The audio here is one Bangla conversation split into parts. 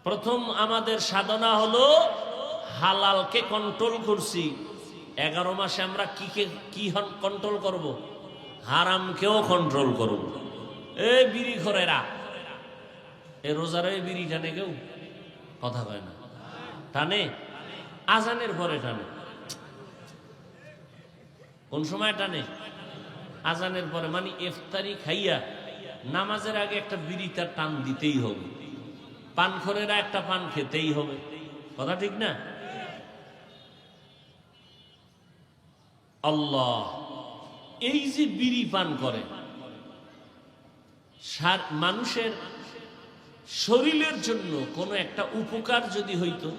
প্রথম আমাদের সাধনা হলো হালালকে কন্ট্রোল করছি। 11 মাসে আমরা কি কন্ট্রোল করব? হারামকেও কন্ট্রোল করব। এই বিড়ি খোরেরা, এই রোজার এই বিড়ি টানে কেউ? কথা কয় না। টানে? আজানের পরে টানে। কোন সময় টানে? আজানের পরে, মানে ইফতারি খাইয়া নামাজের আগে একটা বিড়ি তার টান দিতেই হবে। পানখোরেরা একটা পান খেতেই হবে। কথা ঠিক না? আল্লাহ, এই যে বিড়ি পান করে, মানুষের শরীরের জন্য কোনো একটা উপকার যদি হইতো,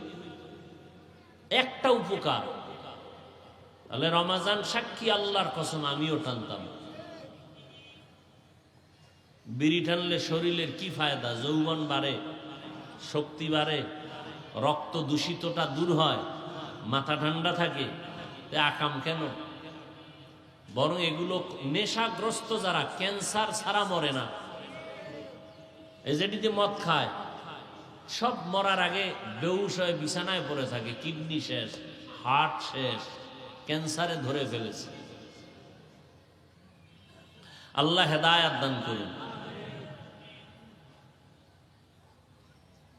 একটা উপকার, তাহলে রমাজান সাক্ষী আল্লাহর কসম আমিও টানতাম। বিড়ি টানলে শরীরের কি ফায়দা? যৌবন বাড়ে, শক্তি বাড়ে, রক্ত দূষিতটা দূর হয়, মাথা ঠান্ডা থাকে। আকাম কেন? বরং এগুলো নেশাগ্রস্ত যারা, ক্যান্সার ছাড়া মরে না। এই যেটিতে মদ খায়, সব মরার আগে বেহুশ হয়ে বিছানায় পড়ে থাকে, কিডনি শেষ, হার্ট শেষ, ক্যান্সারে ধরে ফেলেছে। আল্লাহ হেদায়েত দান করুন।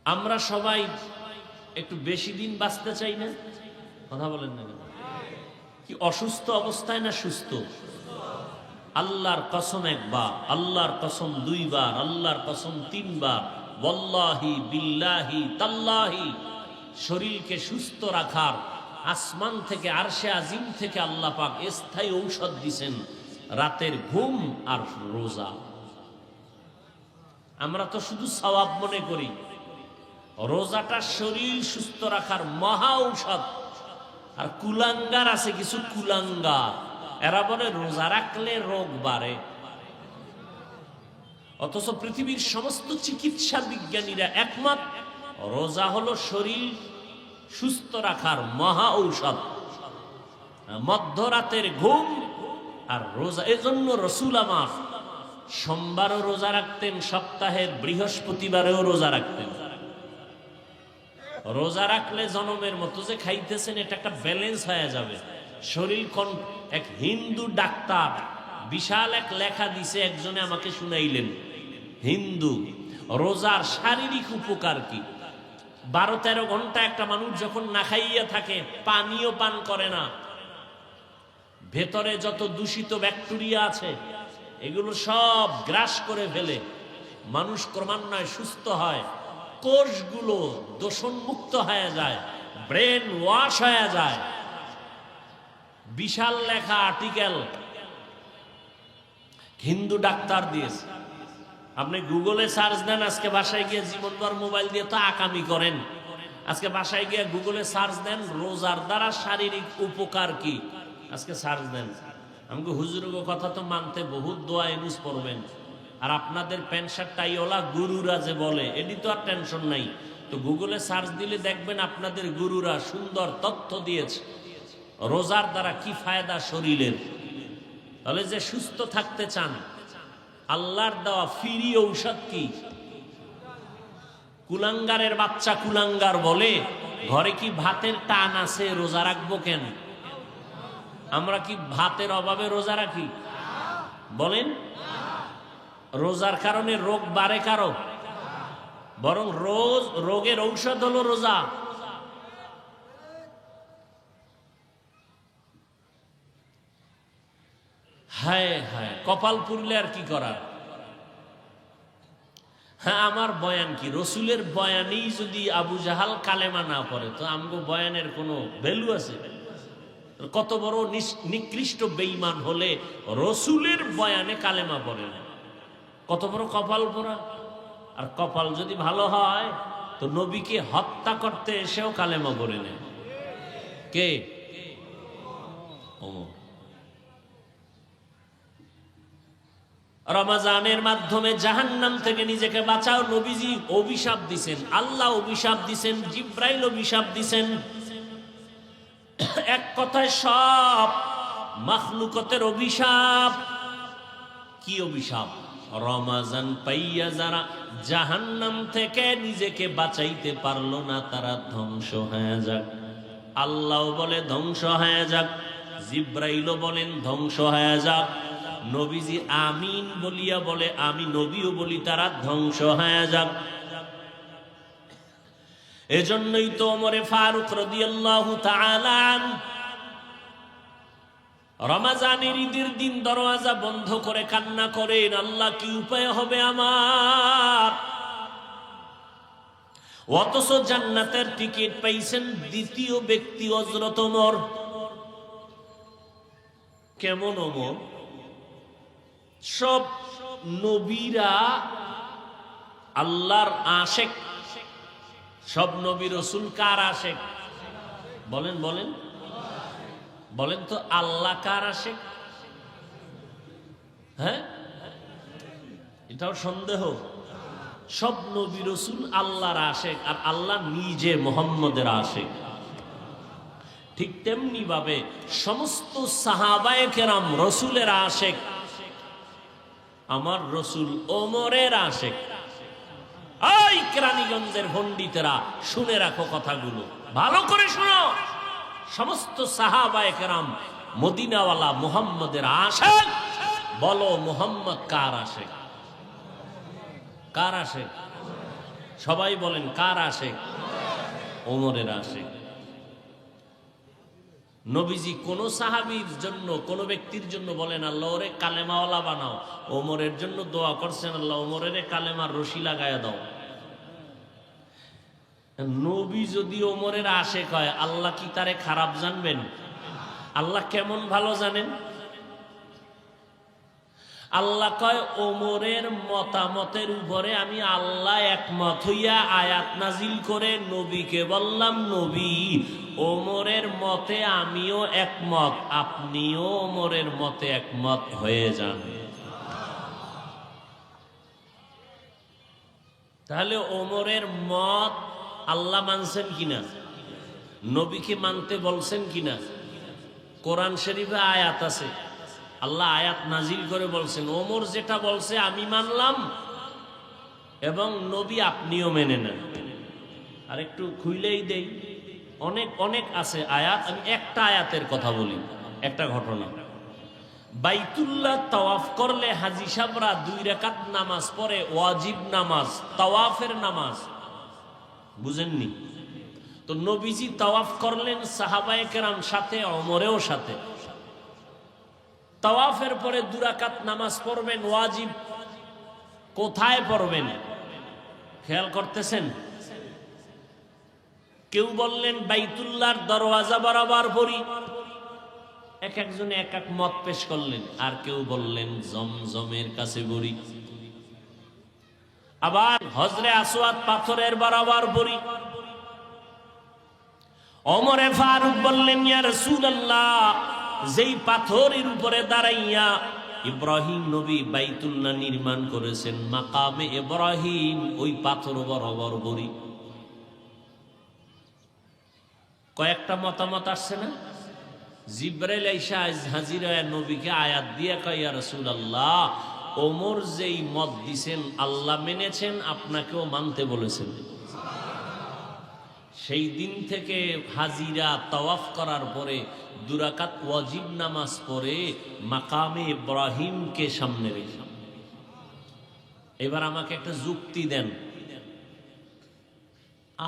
আমরা সবাই একটু বেশি দিন বাঁচতে চাই না? কথা বলেন না কেন? কি অসুস্থ অবস্থায় না সুস্থ? আল্লাহর কসম একবার, আল্লাহর কসম দুইবার, আল্লাহর কসম তিনবার, ওয়াল্লাহি বিল্লাহি তাল্লাহি, শরীরকে সুস্থ রাখার আসমান থেকে, আরশে আজিম থেকে আল্লাহ পাক স্থায়ী ঔষধ দিছেন, রাতের ঘুম আর রোজা। আমরা তো শুধু সওয়াব মনে করি। রোজাটা শরীর সুস্থ রাখার মহা ঔষধ। আর কুলাঙ্গার আছে কিছু কুলাঙ্গার, এরা বলে রোজা রাখলে রোগ বাড়ে। অথচ পৃথিবীর সমস্ত চিকিৎসা বিজ্ঞানীরা একমত, রোজা হলো শরীর সুস্থ রাখার মহা ঔষধ। মধ্যরাতের ঘুম আর রোজা। এজন্য রসুল আমার সোমবারও রোজা রাখতেন, সপ্তাহের বৃহস্পতিবারেও রোজা রাখতেন। রোজা রাখলে জনমের মতো যে খাইতেছেন, এটা একটা ব্যালেন্স হয়ে যাবে শরীর। এক হিন্দু ডাক্তার বিশাল এক লেখা দিছে, একজনে আমাকে শুনাইলেন। হিন্দু রোজার শারীরিক উপকার কি? 12-13 ঘন্টা একটা মানুষ যখন না খাইয়া থাকে, পানিও পান করে না, ভেতরে যত দূষিত ব্যাকটেরিয়া আছে এগুলো সব গ্রাস করে ফেলে, মানুষ ক্রমান্বয়ে সুস্থ হয়, কোষগুলো দূষণমুক্ত হয়ে যায়, ব্রেন ওয়াশ হয়ে যায়। বিশাল লেখা আর্টিকেল হিন্দু ডাক্তার দিয়েছে। আপনি গুগলে সার্চ দেন, আজকে বাসায় গিয়ে, জীবনভর মোবাইল দিয়ে তো আকামি করেন, আজকে বাসায় গিয়ে গুগলে সার্চ দেন রোজার দ্বারা শারীরিক উপকার কি, আজকে সার্চ দেন। আমাকে হুজুরগো কথা তো মানতে বহুত দোয়া ইউজ করবেন। আর আপনাদের প্যান্ট শার্ট টাইওয়ালা গুরুরা যে বলে, এটি তো আর টেনশন নাই। তো গুগলে সার্চ দিলে দেখবেন আপনাদের গুরুরা সুন্দর তথ্য দিয়েছে রোজার দ্বারা কি ফায়দা শরীরের। তাহলে যে সুস্থ থাকতে চান, আল্লাহর দেওয়া ফ্রি ঔষধ কি? কুলাঙ্গারের বাচ্চা কুলাঙ্গার বলে, ঘরে কি ভাতের টান আছে, রোজা রাখবো কেন? আমরা কি ভাতের অভাবে রোজা রাখি? বলেন। রোজার কারণে রোগ বাড়ে কারো? বরং রোগের ঔষধ হলো রোজা। হায় হায়, কপাল পুরলে আর কি করার। হ্যাঁ, আমার বয়ান কি? রসুলের বয়ানেই যদি আবু জাহাল কালেমা না পড়ে, তো আমগো বয়ানের কোনো ভ্যালু আছে? কত বড় নিকৃষ্ট বেঈমান হলে রসুলের বয়ানে কালেমা পড়ে না, কত বড় কপাল পোড়া। আর কপাল যদি ভালো হয়, তো নবীকে হত্যা করতে এসেও কালেমা পড়ে নেয়। কে? ওমর। রমজানের মাধ্যমে জাহান্নাম থেকে নিজেকে বাঁচাও। নবীজি অভিশাপ দিছেন, আল্লাহ অভিশাপ দিছেন, জিব্রাইল অভিশাপ দিছেন। এক কথায় সব মাখলুকতের অভিশাপ। কি অভিশাপ? রমাজান পাইয়া যারা জাহান্নাম থেকে নিজেকে বাঁচাইতে পারলো না তারা ধ্বংস হয়ে যাক। আল্লাহ বলে ধ্বংস হয়ে যাক, জিব্রাইলও বলেন ধ্বংস হয়ে যাক, নবীজি আমিন বলিয়া বলে, আমি নবীও বলি তারা ধ্বংস হয়ে যাক। এজন্যই তো ওমরে ফারুক রাদিয়াল্লাহু তাআলা রমজানের ঈদের দিন দরওয়াজা বন্ধ করে কান্না করেন, আল্লাহ কি উপায় হবে আমার? অথচ জান্নাতের টিকিট পাইছেন দ্বিতীয় ব্যক্তি হযরত ওমর। কেমন ওমর? সব নবীরা আল্লাহর আশেক, সব নবী রাসূল কার আশেক? বলেন বলেন বলেন তো, আল্লাহ কার আশেক? হ্যাঁ, এটাও সন্দেহ। সব নবী রাসূল আল্লাহর আশেক, আর আল্লাহ নিজে মুহাম্মদের আশেক। ঠিক তেমনি ভাবে সমস্ত সাহাবায়ে কেরাম রাসূলের আশেক। আমার রাসূল ওমরের আশেক। এই কেরানীগঞ্জের পণ্ডিতেরা শুনে রাখো কথাগুলো, ভালো করে শোনো। সমস্ত সাহাবায়ে কেরাম মদিনাওয়ালা মুহাম্মদের আশেক। বলো মুহাম্মদ কার আশেক? কার আশেক? সবাই বলেন কার আশেক? ওমরের আশেক। নবীজি কোন সাহাবীর জন্য, কোন ব্যক্তির জন্য বলেন আল্লাহ ওরে কালেমাওয়ালা বানাও, ওমরের জন্য দোয়া করছেন আল্লাহ ওমরের কালেমার রশি লাগায়া দাও। নবী যদি ওমরের আশেক হয়, আল্লাহ কি তারে খারাপ জানবেন? আল্লাহ কেমন ভালো জানেন? আল্লাহ কয় ওমরের মতামতের উপরে আমি আল্লাহ একমত হইয়া আয়াত নাজিল করে নবীকে বললাম, নবী ওমরের মতে আমিও একমত, আপনিও ওমরের মতে একমত হয়ে যান। তাহলে ওমরের মত আল্লাহ মানছেন কিনা? নবীকে মানতে বলছেন কিনা? কোরআন শরীফে আয়াত আছে, আল্লাহ আয়াত নাজিল করে বলছেন ওমর যেটা বলছে আমি মানলাম, এবং নবী আপনিও মেনে নেন। আর একটু খুইলেই দেই, অনেক অনেক আছে আয়াত। আমি একটা আয়াতের কথা বলি, একটা ঘটনা। বাইতুল্লাহ তাওয়াফ করলে হাজী সাহেবরা 2 রাকাত নামাজ পড়ে, ওয়াজিব নামাজ, তাওয়াফের নামাজ। বুঝেননি? তো নবীজি তাওয়াফ করলেন, সাহাবায়ে কেরাম সাথে, ওমরেও সাথে। তাওয়াফের পরে 2 রাকাত নামাজ পড়বেন ওয়াজিব। কোথায় পড়বেন খেয়াল করতেছেন? কেউ বললেন বাইতুল্লাহর দরওয়াজা বরাবর পড়ি, এক একজনে এক এক মত পেশ করলেন। আর কেউ বললেন জমজমের কাছে পড়ি, আবার হজরে আসওয়াদ পাথরের বরাবর পড়ি। ওমরে ফারুক বললেন ইয়া রাসূলুল্লাহ, যেই পাথরের উপরে দাঁড়াইয়া ইব্রাহিম নবী বাইতুল্লাহ নির্মাণ করেছেন, মাকামে ইব্রাহিম, ওই পাথর বরাবর পড়ি। কয়েকটা মতামত আসছে না? জিবরাইল আইসা হাজির হয়ে নবীকে আয়াত দিয়ে কয় ইয়া রাসূলুল্লাহ, ওমর যেই মত দিছেন আল্লাহ মেনেছেন, আপনাকেও মানতে বলেছেন। সেই দিন থেকে হাজিরা তাওয়াফ করার পরে 2 রাকাত ওয়াজিব নামাজ পড়ে মাকামে ইব্রাহিমকে সামনে রেখে। এবার আমাকে একটা যুক্তি দেন,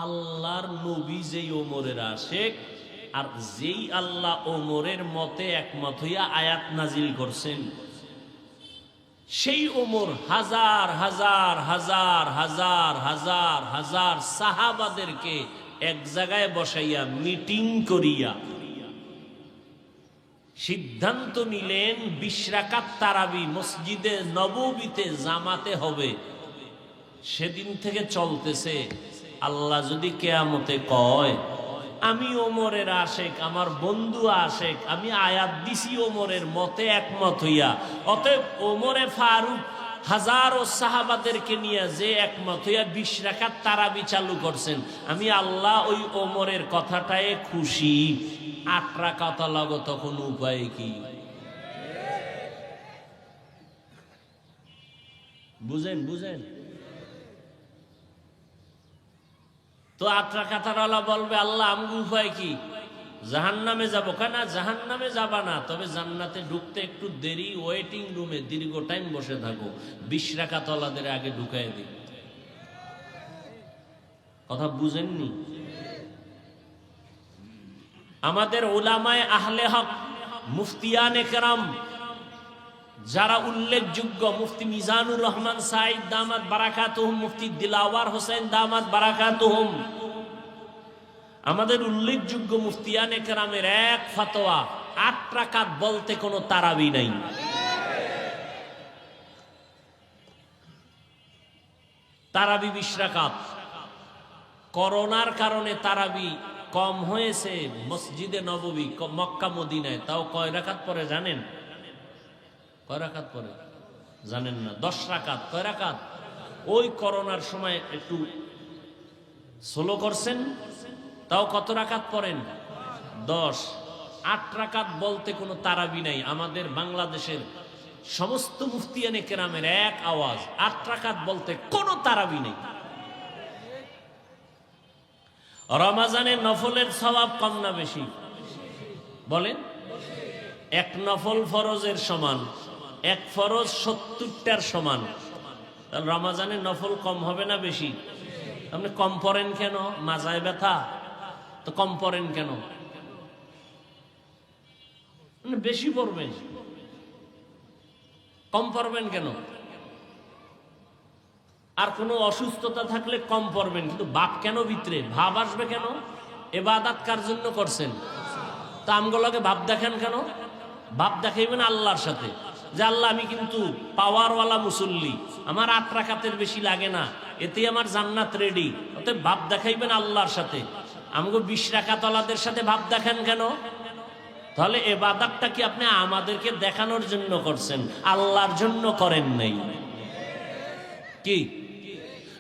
আল্লাহর নবী যেই ওমরের আশেক, আর যেই আল্লাহ ওমরের মতে একমত হইয়া আয়াত নাজিল করছেন, সেই ওমর হাজার হাজার হাজার হাজার হাজার হাজার সাহাবাদেরকে এক জায়গায় বসাইয়া মিটিং করিয়া সিদ্ধান্ত নিলেন 20 রাকাত তারাবি মসজিদে নববীতে জামাতে হবে। সেদিন থেকে চলতেছে। আল্লাহ যদি কিয়ামতে কয় আমি ওমরের আশেক, আমার বন্ধু আশেক, আমি আয়াত দিছি ওমরের মতে একমত হইয়া, অতএব ওমরে ফারুক হাজারো সাহাবাদেরকে নিয়ে যে একমত হইয়া 20 রাকাত তারাবি চালু করছেন, আমি আল্লাহ ওই ওমরের কথাটায় খুশি। 8 রাকাত লাগো, তখন উপায় কি? বুঝেন বুঝেন। তো আত্রা কাতারওয়ালা বলবে আল্লাহ আমগো উপায় কি? জাহান্নামে যাবো কেন? জাহান্নামে যাবা না, তবে জান্নাতে ঢুকতে একটু দেরি, ওয়েটিং রুমে দীর্ঘ টাইম বসে থাকো, 20 রাকাত ওয়ালাদের আগে ঢুকাই দিই। কথা বুঝেননি? আমাদের উলামায়ে আহলে হক, মুফতিয়ানে কেরাম যারা উল্লেখযোগ্য, মুফতি মিজানুর রহমান সাইদ দামাত বারাকাতুহুম, মুফতি দিলাওয়ার হোসেন দামাত বারাকাতুহুম, আমাদের উল্লেখযোগ্য মুফতিয়ানে কেরামের এক ফতোয়া, 8 রাকাত বলতে কোনো তারাবি নাই। তারাবি 20 রাকাত। করোনার কারণে তারাবি কম হয়েছে মসজিদে নববী, মক্কা মদিনায়। তাও কয় রাকাত পরে জানেন? কয় রাকাত পরে জানেন না? 10 রাকাত। কয় রাকাত? ওই করোনার সময় একটু স্লো করছেন, তাও কত রাকাত পড়েন? 10। 8 রাকাত বলতে কোনো তারাবি নাই। আমাদের বাংলাদেশের সমস্ত মুফতিয়ানে কেরামের এক আওয়াজ, 8 রাকাত বলতে কোনো তারাবি নেই। রমাজানে নফলের সওয়াব কম না বেশি? বলেন। এক নফল ফরজের সমান, এক ফরজ 70টার সমান। তাহলে রমাজানে নফল কম হবে না বেশি? আপনি কম পড়েন কেন? মাজায় ব্যথা তো কম পড়েন কেন? বেশি পড়বেন, কম পড়বেন কেন? আর কোনো অসুস্থতা থাকলে কম পড়বেন, কিন্তু বাপ কেন ভিতরে ভাব আসবে কেন? ইবাদত কার জন্য করছেন? তা আমগুলোকে ভাব দেখেন কেন? ভাব দেখাইবেন আল্লাহর সাথে, যে আল্লাহ আমি কিন্তু পাওয়ারওয়ালা মুসল্লি, আমার 8 রাকাতের বেশি লাগে না, এতে আমার জান্নাত রেডি। অতএব ভাব দেখাইবেন আল্লাহর সাথে। আমগো 20 রাকাত ওয়ালাদের সাথে ভাব দেখেন কেন? তাহলে ইবাদতটা কি আপনি আমাদেরকে দেখানোর জন্য করছেন, আল্লাহর জন্য করেন নাই? কি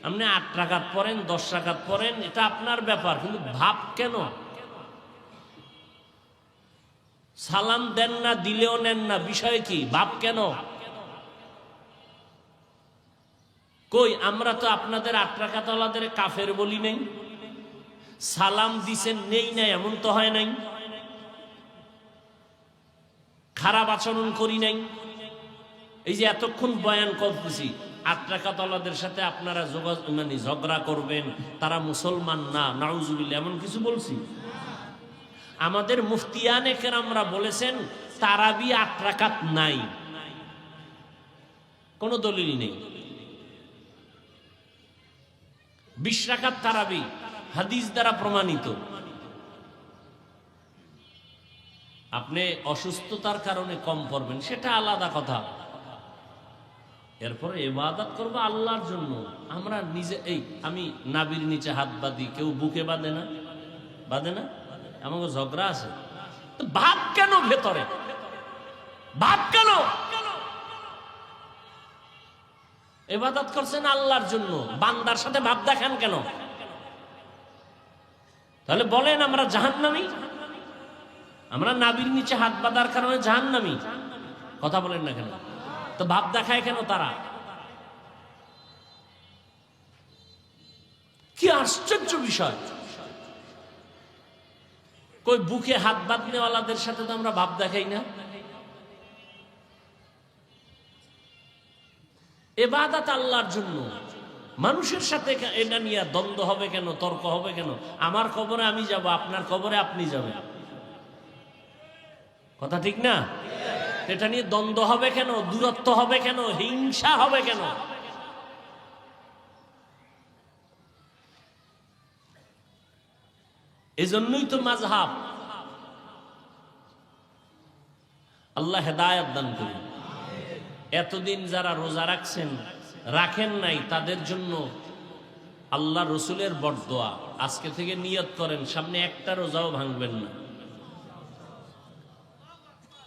আপনি 8 রাকাত পড়েন, 10 রাকাত পড়েন, এটা আপনার ব্যাপার, কিন্তু ভাব কেন? সালাম দেন না, দিলেও নেন না, বিষয় কি? ভাব কেন? কই আমরা তো আপনাদের 8 রাকাত ওয়ালাদের কাফের বলি নাই, সালাম দিছেন নেই নাই এমন তো হয় নাই, খারাপ আচরণ করি নাই। এই যে এতক্ষণ বয়ান করতেছি, 8 রাকাত ওয়ালাদের সাথে আপনারা মানে ঝগড়া করবেন, তারা মুসলমান না, নাউজুবিল্লাহ, এমন কিছু বলছি? আমাদের মুফতিয়ানে কেরামরা বলেছেন তারাবি 8 রাকাত নাই, কোনো দলিল নেই। 20 রাকাত তারাবি হাদিস দ্বারা প্রমাণিত। আপনি অসুস্থতার কারণে কম পড়বেন, সেটা আলাদা কথা। এরপরে ইবাদত করবো আল্লাহর জন্য। আমরা নিজে, এই আমি নাবির নিচে হাত বাঁধি, কেউ বুকে বাঁধে না? বাঁধে না? আমাকে ঝগড়া আছে তো ভাব কেন ভেতরে? ভাব কেন? ইবাদত করছেন আল্লাহর জন্য, বান্দার সাথে ভাব দেখান কেন? তাহলে বলেন আমরা জাহান্নামী? আমরা নাবির নিচে হাত বাঁধার কারণে জাহান্নামী? কথা বলেন না কেন? তো ভাব দেখায় কেন তারা? কি আশ্চর্য বিষয়! কই বুকে হাত বাঁধনেওয়ালাদের সাথে তো আমরা ভাব দেখাই না। ইবাদত আল্লাহর জন্য, মানুষের সাথে এটা নিয়ে দ্বন্দ্ব হবে কেন, তর্ক হবে কেন? আমার কবরে আমি যাব, আপনার কবরে আপনি যাবেন, কথা ঠিক না? এটা নিয়ে দ্বন্দ্ব হবে কেন, দূরত্ব হবে কেন, হিংসা হবে কেন? এজন্যই তো মাযহাব। আল্লাহ হেদায়েত দান করুন। এতদিন যারা রোজা রাখছেন, রাখেন নাই, তাদের জন্য আল্লাহ রসুলের বরদোয়া। আজকে থেকে নিয়ত করেন সামনে একটা রোজাও ভাঙবেন না।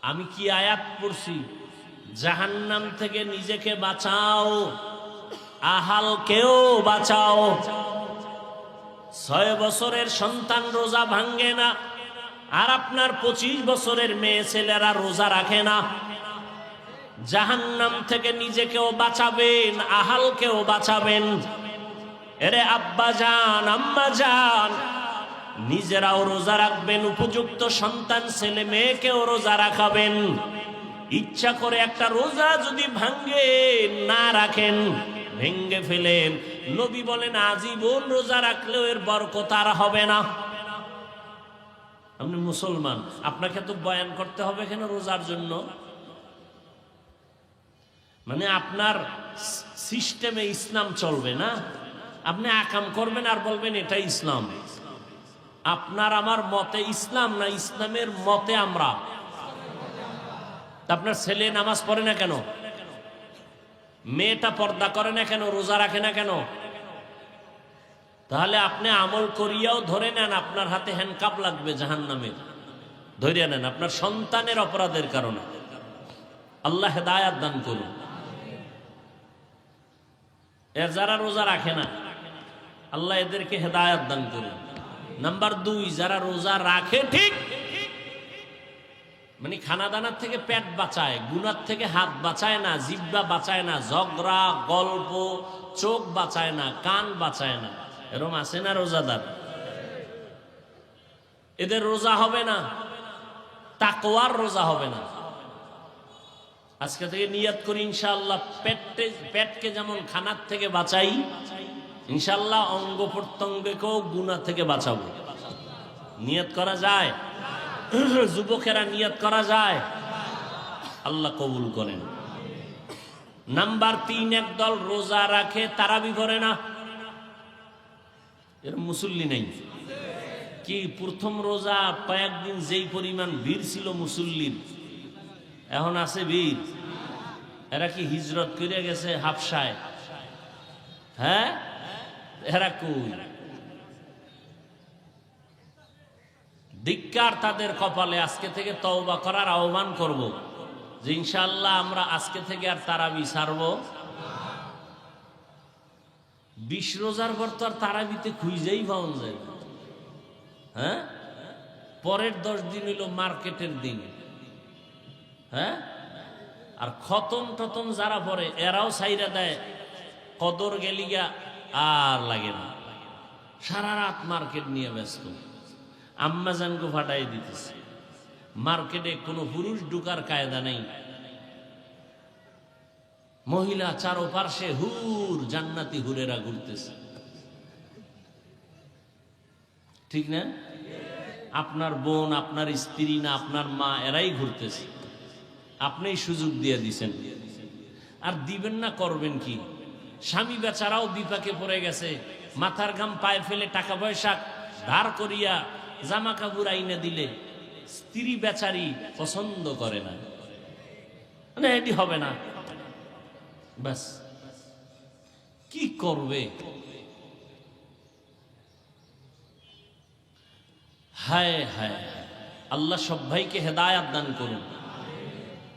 আমি কি আয়াত পড়ছি? জাহান্নাম থেকে নিজেকে বাঁচাও, আহালকেও বাঁচাও। 6 বছরের সন্তান রোজা ভাঙ্গে না, আর আপনার 25 বছরের মেয়ে ছেলেরা রোজা রাখে না। জাহান্নাম থেকে নিজেকেও বাঁচাবেন, আহালকেও বাঁচাবেন। এরে আব্বা জান, আম্মা জান, নিজেরাও রোজা রাখবেন, উপযুক্ত সন্তান ছেলে মেয়েকেও রোজা রাখাবেন। ইচ্ছা করে একটা রোজা যদি না রাখেন, ভেঙ্গে ফেলেন, নবী বলেন আজীবন রোজা রাখলেও এর বরকত আর হবে না। আপনি মুসলমান, আপনাকে তো বয়ান করতে হবে কেন রোজার জন্য? মানে আপনার সিস্টেমে ইসলাম চলবে না, আপনি আকাম করবেন আর বলবেন এটা ইসলাম। আপনার আমার মতে ইসলাম না, ইসলামের মতে আমরা। আপনার ছেলে নামাজ পড়ে না কেন? মেয়েটা পর্দা করে না কেন? রোজা রাখে না কেন? তাহলে আপনি আমল করিয়াও ধরে নেন আপনার হাতে হ্যান্ডকাপ লাগবে জাহান্নামের, ধরে নেন আপনার সন্তানের অপরাধের কারণে। আল্লাহ হেদায়াত দান করুন। এর যারা রোজা রাখে না, আল্লাহ এদেরকে হেদায়াত দান করুন। নাম্বার 2, যারা রোজা রাখে ঠিক, মানে খানা দানার থেকে পেট বাঁচায়, গুনার থেকে হাত বাঁচায় না, জিহ্বা বাঁচায় না, ঝগড়া গল্প, চোখ বাঁচায় না, কান বাঁচায় না, এরকম আছে না রোজাদার? এদের রোজা হবে না, তাকওয়ার রোজা হবে না। আজকে থেকে নিয়ত করি ইনশাআল্লাহ, পেটকে যেমন খানার থেকে বাঁচাই, ইনশাআল্লাহ অঙ্গ প্রত্যঙ্গকেও গুনাহ থেকে বাঁচাবো। নিয়ত করা যায়? যুবকেরা নিয়ত করা যায়? আল্লাহ কবুল করেন। নাম্বার 3, একদল রোজা রাখে তারাবি করে না, এর মুসল্লি নেই। কি প্রথম রোজা কয়েকদিন যেই পরিমাণ ভিড় ছিল মুসল্লির, এখন আছে ভিড়? এরা কি হিজরত করে গেছে হাবশায়? হ্যাঁ, এরা কই? ধিক্কার তাদের কপালে। আজকে থেকে তওবা করার আহ্বান করব যে ইনশাআল্লাহ আমরা আজকে থেকে আর তারাবি ছাড়ব। 20 রোজার পর তো আর তারাবিতে খুঁজেই পাওয়া যায়। হ্যাঁ, পরের 10 দিন হইল মার্কেটের দিন। হ্যাঁ, আর খতম টতম যারা পরে এরাও সাইরা দেয়, কদর গেলিগা আর লাগে না, সারা রাত মার্কেট নিয়ে ব্যস্ত। আম্মাজানকে ফাটাই দিতেছে। মার্কেটে কোনো পুরুষ ঢুকার কায়দা নেই, মহিলা চারোপাশে হুর, জান্নাতি হুরেরা ঘুরতেছে। ঠিক না? আপনার বোন, আপনার স্ত্রী না, আপনার মা, এরাই ঘুরতেছে, আপনি সুযোগ দিয়ে দিছেন। আর দিবেন না, করবেন কি? স্বামী বেচারাও বিপাকে পড়ে গেছে, মাথার ঘাম পায়ে ফেলে টাকা পয়সা ধার করিয়া জামা কাপড় আইনা দিলে স্ত্রী বেচারি পছন্দ করে না, মানে এটি হবে না। ব্যাস, কি করবে? হায় হায়, আল্লাহ সব ভাইকে হেদায়াত দান করুন।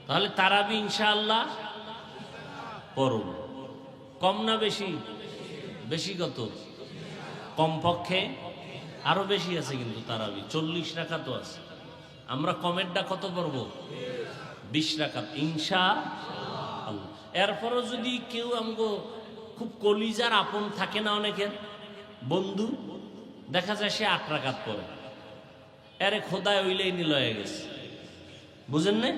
তাহলে তারাবি ইনশাআল্লাহ পড়ুন। কম না বেশি? বেশি কত? কমপক্ষে আরো বেশি আছে কিন্তু তারাবি 40 রাকাত আছে। আমরা কমেরটা কত পড়ব? 20 রাকাত ইনশাআল্লাহ। এরপরও যদি কেউ আমগো খুব কলিজার আপন থাকে না, অনেকের বন্ধু, দেখা যায় সে 8 রাকাত পড়ে, এরে খোদায় ওইলেই নিল হয়ে গেছে। বুঝেন না?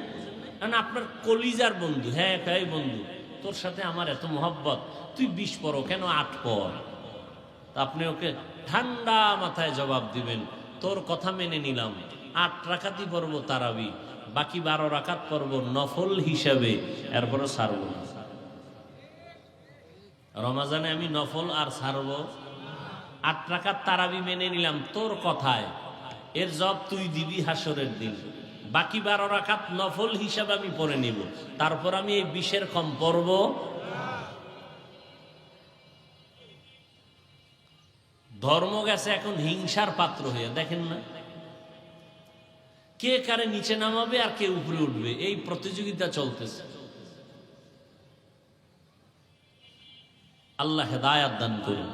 কারণ আপনার কলিজার বন্ধু, হ্যাঁ এই বন্ধু, তোর সাথে আমার এত মহব্বত, তুই 20 পড়ো কেন 8 পড়। আপনি ওকে ঠান্ডা মাথায় জবাব দিবেন, তোর কথা মেনে নিলাম, 8 রাকাতই পড়বো তারাবি, বাকি 12 রাকাত পড়বো নফল হিসাবে, এরপরও ছাড়ব না। রমাজানে আমি নফল আর ছাড়ব? 8 রাকাত তারাবি মেনে নিলাম তোর কথায়, এর জব তুই দিবি হাসরের দিন। বাকি 12 রাকাত নফল হিসাবে আমি পড়ে নিব, তারপর আমি এই 20-এর কম পড়ব। ধর্ম গেছে এখন হিংসার পাত্র হয়ে, দেখেন না? কে কারে নিচে নামাবে আর কে উপরে উঠবে, এই প্রতিযোগিতা চলতেছে। আল্লাহ হেদায়াত দান করুন।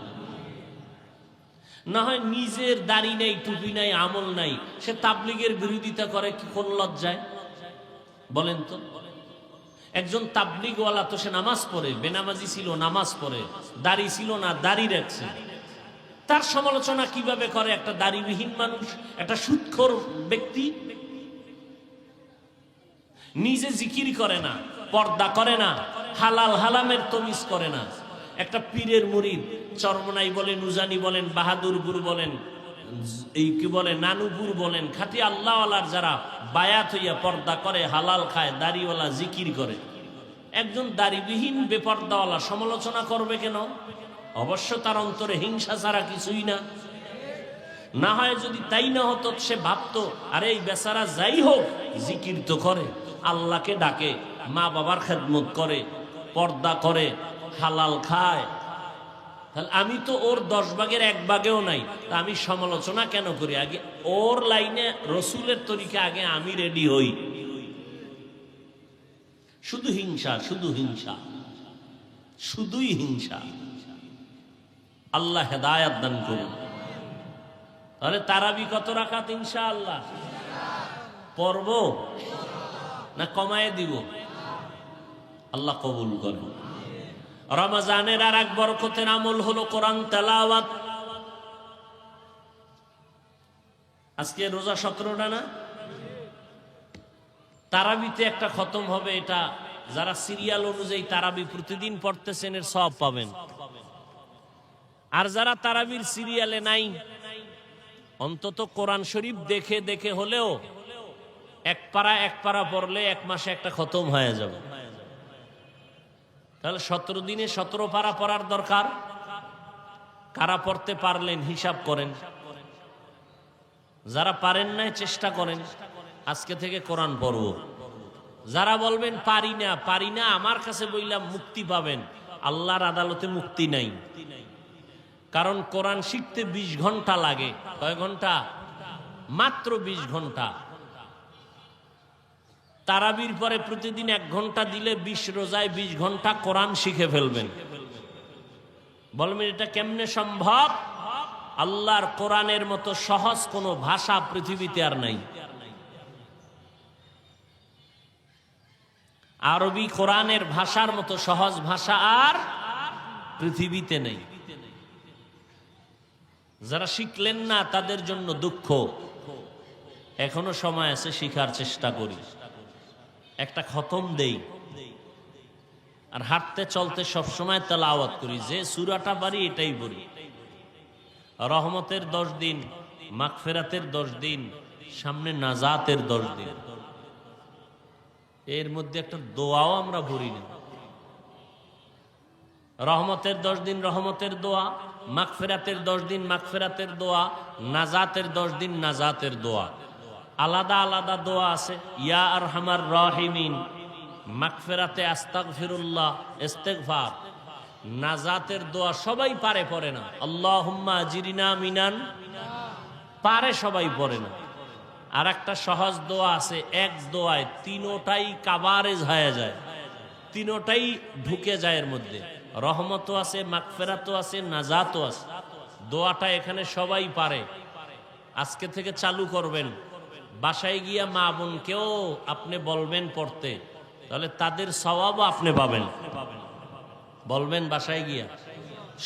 না হয় নিজের দাড়ি নাই, টুপি নাই, আমল নাই, সে তাবলীগের বিরোধিতা করে কি কোন লজ্জায়? বলেন তো। একজন তাবলিগওয়ালা তো সে নামাজ পড়ে, বেনামাজি ছিল নামাজ পড়ে, দাড়ি ছিল না দাড়ি রাখছে। তার সমালোচনা কিভাবে করে একটা দাড়িবিহীন মানুষ, একটা সুদখোর ব্যক্তি? নিজে জিকির করে না, পর্দা করে না, হালাল হালামের তমিজ করে না। একটা পীরের মুরিদ, চরমনাই বলেন, উজানি বলেন, বাহাদুরপুর বলেন, এই কি বলে নানুপুর বলেন, খাঁটি আল্লাহওয়ালার যারা বায়াত হইয়া পর্দা করে, হালাল খায়, দাড়িওয়ালা জিকির করে, একজন দাড়িবিহীন বেপর্দাওয়ালা সমালোচনা করবে কেন? অবশ্য তার অন্তরে হিংসা ছাড়া কিছুই না। না হয় যদি তাই না হতো, সে ভাবতো আরে এই বেচারা যাই হোক জিকির তো করে, আল্লাহকে ডাকে, মা বাবার খেদমত করে, পর্দা করে, হালাল খায়, তাহলে আমি তো ওর 10 ভাগের 1 ভাগেও নাই, তা আমি সমালোচনা কেন করি? আগে ওর লাইনে রসুলের তরিকা আগে আমি রেডি হই। শুধু হিংসা, শুধু হিংসা, শুধুই হিংসা। আল্লাহ হেদায়াত দান করুন। তাহলে তারাবি কত রাকাত ইনশাআল্লাহ পড়ব না কমায় দিব? আল্লাহ কবুল করেন। রমজানের আর এক বরকতের আমল হলো কোরআন তেলাওয়াত। আজকে রোজা 17টা না? তারাবিতে একটা খতম হবে, এটা যারা সিরিয়াল অনুযায়ী তারাবি প্রতিদিন পড়তেছেন এর সওয়াব পাবেন। আর যারা তারাবির সিরিয়ালে নাই, অন্তত কোরআন শরীফ দেখে দেখে হলেও এক পারা পড়লে 1 মাসে একটা খতম হয়ে যাবে। তাহলে 17 দিনে 17 পারা পড়ার দরকার। কারা পড়তে পারলেন হিসাব করেন, যারা পারেন নাই চেষ্টা করেন আজকে থেকে কোরআন পড়ব। যারা বলবেন পারি না আমার কাছে বললাম মুক্তি পাবেন, আল্লাহর আদালতে মুক্তি নাই। কারণ কোরআন শিখতে 20 ঘন্টা লাগে। কয় ঘন্টা? মাত্র 20 ঘন্টা। তারাবির পরে প্রতিদিন 1 ঘন্টা দিলে 20 রোজায় 20 ঘন্টা কোরআন শিখে ফেলবেন। বলবেন এটা কেমনে সম্ভব? আল্লাহর কোরআনের মতো সহজ কোনো ভাষা পৃথিবীতে আর নাই। আরবি কোরআনের ভাষার মতো সহজ ভাষা আর পৃথিবীতে নেই। যারা শিখলেন না তাদের জন্য দুঃখ। এখনো সময় আছে, শিখার চেষ্টা করি, একটা খতম দেই, আর হাঁটতে চলতে সবসময় তেলাওয়াত করি। যে সূরাটা পারি এটাই বলি। রহমতের 10 দিন, মাগফিরাতের 10 দিন, সামনে নাজাতের 10 দিন। এর মধ্যে একটা দোয়াও আমরা পড়ি না। রহমতের 10 দিন রহমতের দোয়া, মাগফিরাতের 10 দিন মাগফিরাতের দোয়া, নাজাতের 10 দিন নাজাতের দোয়া। আলাদা আলাদা দোয়া আছে। ইয়া আরহামার রাহিমিন, মাগফিরাতে আস্তাগফিরুল্লাহ, ইস্তিগফার। নাজাতের দোয়া সবাই পারে, পড়ে না। আল্লাহুম্মা আজিরিনা মিনান, পারে সবাই, পড়ে না। আর একটা সহজ দোয়া আছে, এক দোয়ায় 3টাই কাভারেজ হয়ে যায়, 3টাই ঢুকে যায় এর মধ্যে। রহমতও আছে, মাগফিরাতও আছে, নাজাতও আছে। দোয়াটা এখানে সবাই পারে। আজকে থেকে চালু করবেন। বাসায় গিয়া মা বোনকেও আপনি বলবেন পড়তে, তাহলে তাদের সওয়াবও আপনি পাবেন। বলবেন বাসায় গিয়া,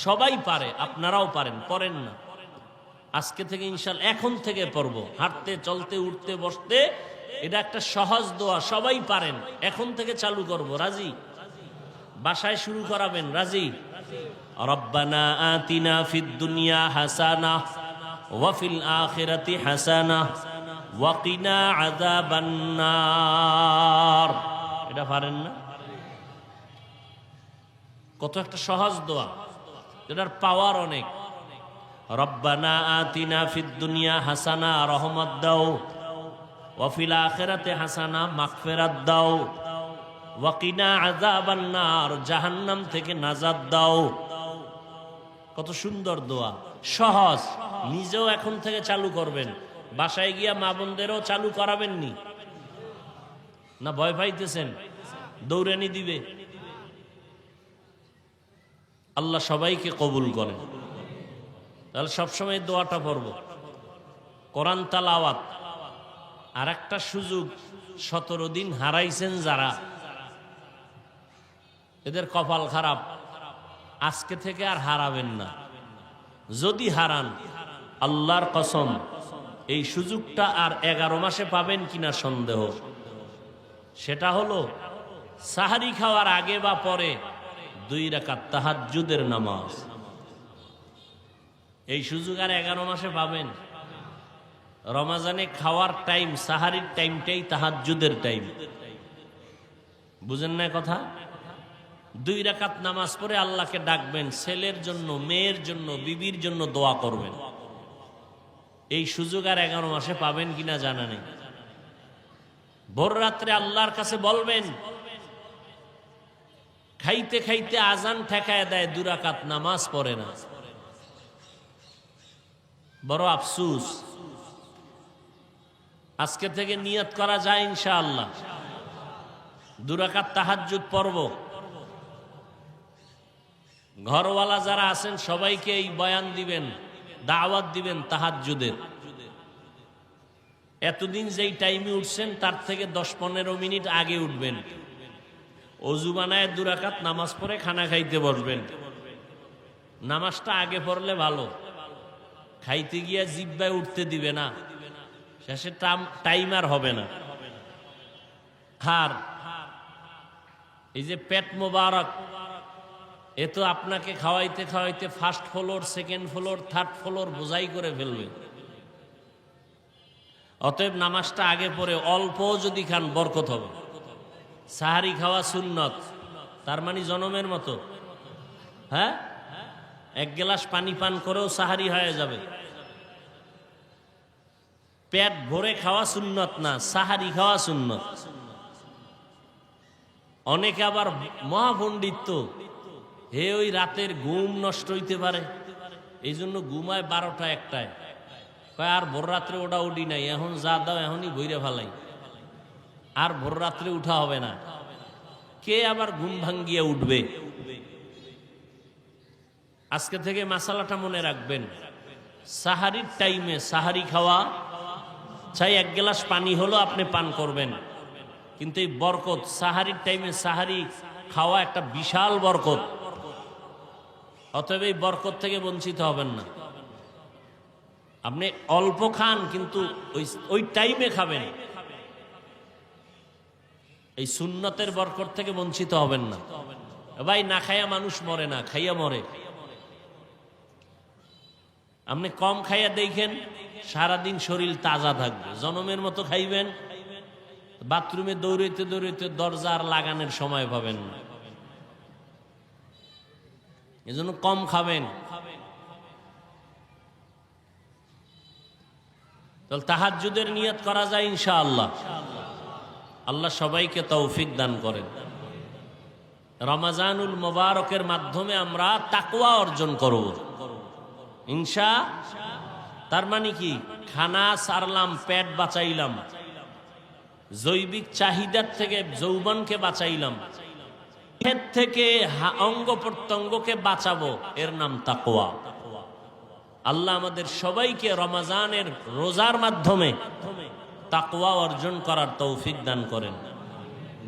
সবাই পারে, আপনারাও পারেন, পড়েন না। আজকে থেকে ইনশাআল্লাহ এখন থেকে পড়ব। হাঁটতে চলতে উঠতে বসতে এটা একটা সহজ দোয়া, সবাই পারেন। এখন থেকে চালু করব, রাজি? বাসায় শুরু করাবেন, রাজি? রব্বানা আতিনা ফিদ দুনিয়া হাসানাহ ওয়া ফিল আখিরাতি হাসানাহ ওয়া কিনা আযাবান নার। এটা পারেন না? কত একটা সহজ দোয়া, এটার পাওয়ার অনেক। রব্বানা আতিনা ফিদ দুনিয়া হাসানা, রহমত দাও, ওয়া ফিল আখিরাতি হাসানা, মাগফিরাত দাও, ওয়া কিনা আযাবান নার, জাহান্নাম থেকে নাজাত দাও। কত সুন্দর দোয়া, সহজ। নিজেও এখন থেকে চালু করবেন। বাসায় গিয়া মা বোনদেরও চালু করাবেননি না? ভয় পাইতেছেন? দৌড়ানি দিবে। আল্লাহ সবাইকে কবুল করেন। তাহলে সবসময় দোয়াটা পড়ব। কোরআন তেলাওয়াত আর একটা সুযোগ, 17 দিন হারাইছেন যারা, এদের কপাল খারাপ, আজকে থেকে আর হারাবেন না। যদি হারান, আল্লাহর কসম এই সুযোগটা আর 11 মাসে পাবেন কিনা সন্দেহ। সেটা হলো সাহারি খাওয়ার আগে বা পরে 2 রাকাত তাহাজ্জুদের নামাজ। এই সুযোগ আর 11 মাসে পাবেন। রমাজানে খাওয়ার টাইম, সাহারির টাইমটাই তাহাজ্জুদের টাইম। বুঝেন না কথা? 2 রাকাত নামাজ পড়ে আল্লাহকে ডাকবেন, ছেলের জন্য, মেয়ের জন্য, বিবির জন্য দোয়া করবেন। এই সুযোগ আর 11 মাসে পাবেন কিনা জানা নেই। ভোর রাত্রে আল্লাহর কাছে বলবেন, খাইতে খাইতে আজান ঠেকায় দেয়, 2 রাকাত নামাজ পড়ে না। বড় আফসুস। আজকে থেকে নিয়ত করা যায় ইনশাআল্লাহ 2 রাকাত তাহাজ্জুদ পড়ব। ঘরওয়ালা যারা আছেন সবাইকে এই বয়ান দিবেন, দাওয়াত দিবেন তাহাজ্জুদের। এতদিন যেই টাইমে উঠছেন তার থেকে 10-15 মিনিট আগে উঠবেন। অজু বানায় 2 রাকাত নামাজ পড়ে খানা খাইতে বসবেন। নামাজটা আগে পড়লে ভালো, খাইতে গিয়া জিহ্বায় উঠতে দিবে না, শেষে টাইম আর হবে না। আর এই যে পেট মোবারক, এ তো আপনাকে খাওয়াইতে খাওয়াইতে first floor, second floor, third floor বোঝাই করে ফেলবে। অতএব নামাজটা আগে পড়ে অল্প যদি খান বরকত হবে। সাহারি খাওয়া সুন্নত, তার মানে জনমের মতো। হ্যাঁ, 1 গ্লাস পানি পান করেও সাহারি হয়ে যাবে। পেট ভরে খাওয়া সুন্নত না, সাহারি খাওয়া সুন্নত। অনেকে আবার মহাপণ্ডিত, হে ওই রাতের ঘুম নষ্ট হইতে পারে, এই জন্য ঘুমায় 12টা-1টায়। কয় আর ভোর রাত্রে ওটা উঠি নাই, এখন যা দাও এখনই বইরে ফেলাই, আর ভোর রাত্রে উঠা হবে না। কে আবার ঘুম ভাঙ্গিয়ে উঠবে? আজকে থেকে মাসালাটা মনে রাখবেন, সাহারির টাইমে সাহারি খাওয়া চাই, 1 গ্লাস পানি হলো আপনি পান করবেন, কিন্তু এই বরকত, সাহারির টাইমে সাহারি খাওয়া একটা বিশাল বরকত। অতএব এই বরকত থেকে বঞ্চিত হবেন না। আপনি অল্প খান, কিন্তু ওই টাইমে খাবেন। এই সুন্নতের বরকত থেকে বঞ্চিত হবেন না। ভাই, না খাইয়া মানুষ মরে না, খাইয়া মরে। আপনি কম খাইয়া দেখেন, সারাদিন শরীর তাজা থাকবে। জনমের মতো খাইবেন, বাথরুমে দৌড়াইতে দৌড়াইতে দরজা আর লাগানোর সময় পাবেন না। এজন্য কম খাবেন। তাহলে তাহাজ্জুদের নিয়ত করা যায় ইনশাআল্লাহ। আল্লাহ সবাইকে তৌফিক দান করেন। রমাজানুল মুবারকের মাধ্যমে আমরা তাকওয়া অর্জন করব ইনশাআল্লাহ। তার মানে কি, খানা সারলাম, পেট বাঁচাইলাম, জৈবিক চাহিদার থেকে যৌবনকে বাঁচাইলাম, এর থেকে অঙ্গ প্রত্যঙ্গকে বাঁচাবো, এর নাম তাকওয়া। আল্লাহ আমাদের সবাইকে রমাজানের রোজার মাধ্যমে তাকওয়া অর্জন করার তৌফিক দান করেন,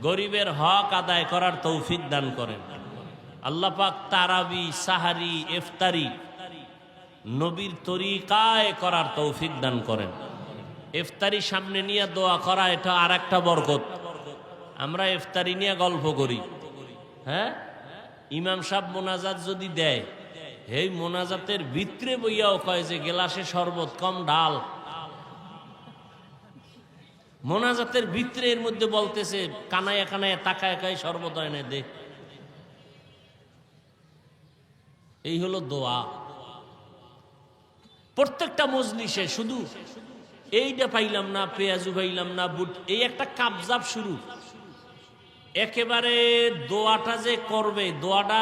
গরিবের হক আদায় করার তৌফিক দান করেন। আল্লাহ পাক তারাবি, সাহারি, ইফতারি নবীর তরিকায় করার তৌফিক দান করেন। ইফতারি সামনে নিয়ে দোয়া করা, এটা আর একটা বরকত। আমরা ইফতারি নিয়ে গল্প করি, হ্যাঁ, ইমাম সাহেব মোনাজাত যদি দেয়, এই মোনাজাতের ভিতরে বইয়াও কয় যে গেলাসে শরবত কম ডাল। মোনাজাতের ভিতরে এর মধ্যে বলতেছে কানায় কানায় তাকায় কায় শরবত হয় না দে। এই হলো দোয়া। প্রত্যেকটা মজলিসে শুধু এইটা পাইলাম না, পেঁয়াজু পাইলাম না, বুট, এই একটা কাবজাব শুরু। একেবারে দোয়াটা যে করবে, দোয়াটা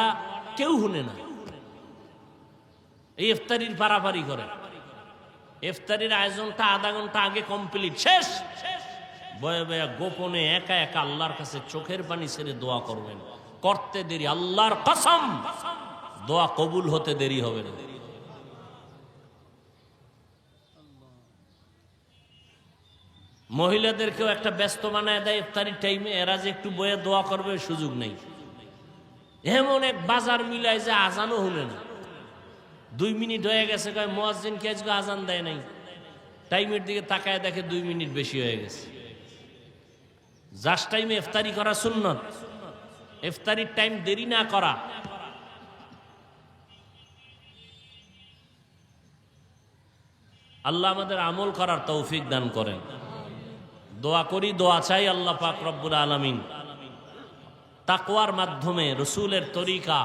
কেউ শুনে না। এই ইফতারির পারাপারি করে, ইফতারির আয়োজনটা আধা ঘন্টা আগে কমপ্লিট, শেষ। বয়ে বয়ে গোপনে একা একা আল্লাহর কাছে চোখের পানি ছেড়ে দোয়া করবেন। করতে দেরি, আল্লাহর কসম দোয়া কবুল হতে দেরি হবে না। মহিলাদেরকেও একটা ব্যস্ত বানায় দেয় ইফতারির টাইমে, এরা যে একটু বয়ে দোয়া করবে সুযোগ নেই। এমন এক বাজার মিলাই যে আজানও শুনে না। 2 মিনিট হয়ে গেছে, কয় মুয়াজ্জিন কে আজকে আজান দেয় নাই। টাইমের দিকে তাকায় দেখে 2 মিনিট বেশি হয়ে গেছে। জাস্ট টাইমে ইফতারি করা সুন্নত, ইফতারির টাইম দেরি না করা। আল্লাহ আমাদের আমল করার তৌফিক দান করেন। দোয়া করি, দোয়া চাই আল্লাহ পাক রব্বুল আলামিন তাকওয়ার মাধ্যমে রসুলের তরিকা,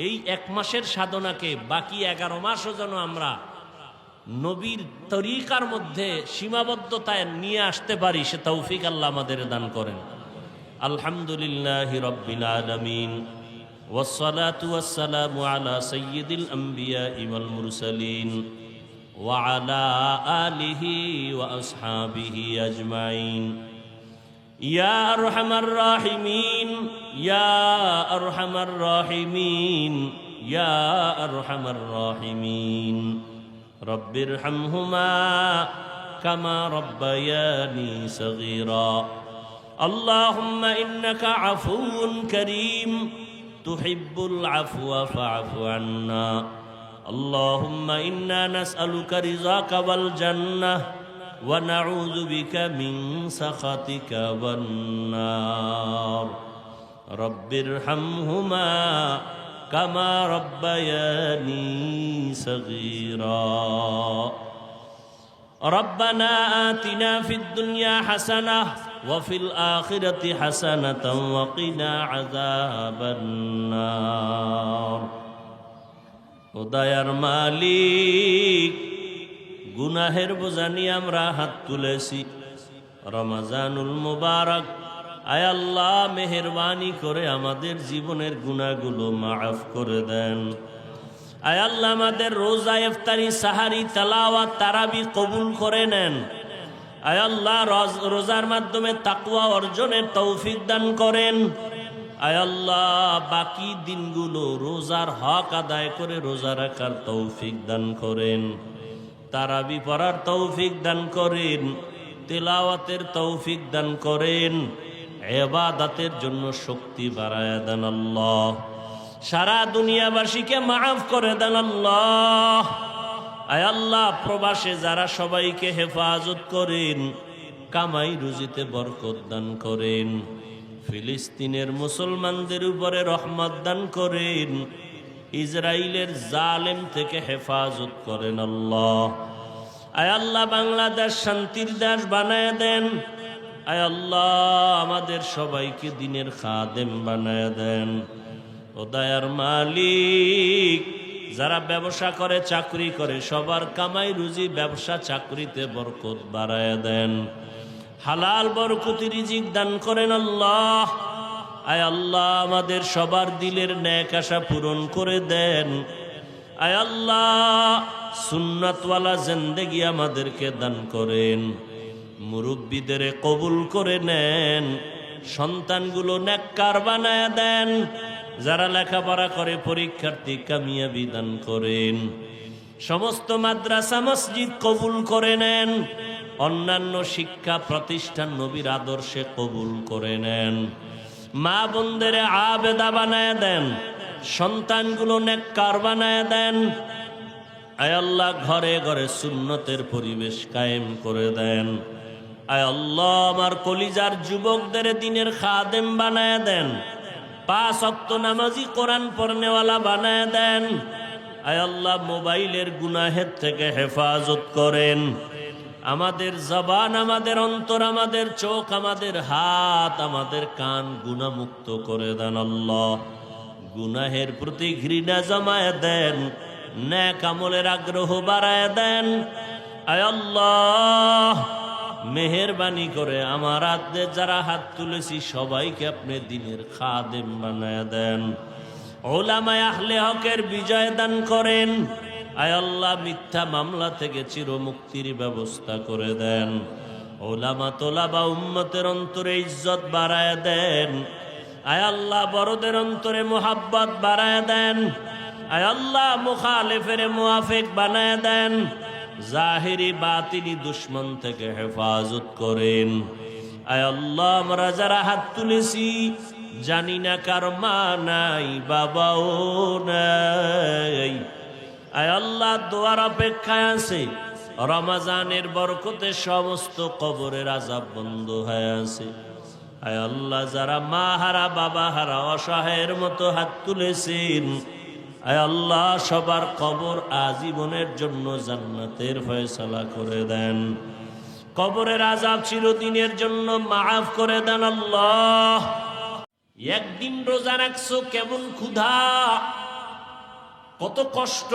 এই 1 মাসের সাধনাকে বাকি 11 মাসও যেন আমরা নবীর তরিকার মধ্যে সীমাবদ্ধতায় নিয়ে আসতে পারি, সে তৌফিক আল্লাহ আমাদের দান করেন। আলহামদুলিল্লাহি রাব্বিল আলামিন ওয়াসসালাতু ওয়াসসালামু আলা সাইয়্যিদিল আমবিয়া ওয়াল মুরসালিন ওয়া আলা আলিহি ওয়া আসহাবিহি আজমাইন। ইয়া আরহামার রাহিমিন, ইয়া আরহামার রাহিমিন, ইয়া আরহামার রাহিমিন। রব্বিরহামহুমা কামা রব্বায়ানি সগীরা। আল্লাহুম্মা ইন্নাকা আফুউন কারীম তুহিব্বুল আফওয়া ফা'ফু আন্না। আল্লাহুম্মা ইন্না নাসআলুকা রিযাকা ওয়াল জান্নাহ ওয়া নাউযু বিকা মিন সাখাতিকা ওয়ান নার। রব্বিরহামহুমা কামা রব্বায়ানি সগীরা। রব্বানা আতিনা ফিদ দুনিয়া হাসানাহ ওয়া ফিল আখিরাতি হাসানাতাও ওয়া কিনা আযাবান নার। ও দয়ার মালিক, গুনাহের বোঝা নিয়ে আমরা হাত তুলেছি। রমজানুল মুবারক, আয় আল্লাহ মেহেরবানি করে আমাদের জীবনের গুনাহগুলো মাফ করে দেন। আয় আল্লাহ আমাদের রোজা, ইফতারি, সাহারি, তেলাওয়াত, তারাবি কবুল করে নেন। আয় আল্লাহ রোজার মাধ্যমে তাকওয়া অর্জনের তৌফিক দান করেন। আয় আল্লাহ বাকি দিনগুলো রোজার হক আদায় করে রোজা রাখার তৌফিক দান করেন। তারাবি পড়ার তৌফিক দান করেন, তেলাওয়াতের তৌফিক দান করেন, ইবাদতের জন্য শক্তি বাড়ায় দেন আল্লাহ। সারা দুনিয়াবাসীকে মাফ করে দেন আল্লাহ। আয় আল্লাহ প্রবাসে যারা সবাইকে হেফাজত করেন, কামাই রুজিতে বরকত দান করেন। ফিলিস্তিনের মুসলমানদের উপরে রহমত দান করেন। ইসরায়েলের জালেম থেকে হেফাজত করেন আল্লাহ। আয় আল্লাহ বাংলাদেশ শান্তির দেশ বানায় দেন। আয় আল্লাহ আমাদের সবাইকে দিনের খাদেম বানায় দেন। ও দয়ার মালিক, যারা ব্যবসা করে, চাকরি করে, সবার কামাই রুজি, ব্যবসা চাকরিতে বরকত বাড়ায় দেন। হালাল বরকতি রিজিক দান করেন আল্লাহ। আয় আল্লাহ আমাদের সবার দিলের নেক আশা পূরণ করে দেন। আয় আল্লাহ সুন্নাতওয়ালা জিন্দেগি আমাদেরকে দান করেন। মুরব্বীদের কবুল করে নেন। সন্তানগুলো নেককার বানায় দেন। যারা লেখাপড়া করে পরীক্ষার্থী কামিয়াবি দান করেন। সমস্ত মাদ্রাসা মসজিদ কবুল করে নেন। অন্যান্য শিক্ষা প্রতিষ্ঠান নবীর আদর্শে কবুল করে নেন। মা বোনদের আবেদা বানায় দেন। সন্তানগুলো নেককার বানায় দেন। আয় আল্লাহ ঘরে ঘরে সুন্নতের পরিবেশ কায়েম করে দেন। আয় আল্লাহ আমার কলিজার যুবকদের দিনের খাদেম বানায় দেন। 5 ওয়াক্ত নামাজি, কোরআন পড়নেওয়ালা বানায় দেন। আয় আল্লাহ মোবাইলের গুনাহের থেকে হেফাজত করেন। আমাদের জবান, আমাদের অন্তর, আমাদের চোখ, আমাদের হাত, আমাদের কান গুনাহমুক্ত করে দেন আল্লাহ। গুনাহের প্রতি ঘৃণা জমায় দেন। নেক আমলের আগ্রহ বাড়ায় দেন। আয় আল্লাহ মেহেরবানি করে আমার হাতে যারা হাত তুলেছি সবাইকে আপনি দিনের খাদেম বানায় দেন। উলামায়ে আহলে হকের বিজয় দান করেন। আয় আল্লাহ মিথ্যা মামলা থেকে চিরমুক্তির ব্যবস্থা করে দেন। উলামা তোলাবা উম্মতের অন্তরে ইজ্জত বাড়ায় দেন। আয় আল্লাহ বড়দের অন্তরে মুহাব্বত বাড়ায় দেন। আয় আল্লাহ মুখালিফের মুআফিক বানায় দেন। জাহিরি বাতিনি দুশ্মন থেকে হেফাজত করেন। আয় আল্লাহ আমরা যারা হাত তুলেছি জানি না কার মা নাই বাবাও নাই। আয় আল্লাহ দোয়ার অপেক্ষায় আছে, রমাজানের বরকতে সমস্ত কবরের আযাব বন্ধ হয়ে আছে। আয় আল্লাহ যারা মা হারা বাবা হারা অসহায়ের মতো হাত তুলেছেন, আয় আল্লাহ সবার কবর আজীবনের জন্য জান্নাতের ফয়সালা করে দেন, কবরের আযাব চিরদিনের জন্য মাফ করে দেন আল্লাহ। একদিন রোজা রাখছো, কেমন ক্ষুধা, কত কষ্ট,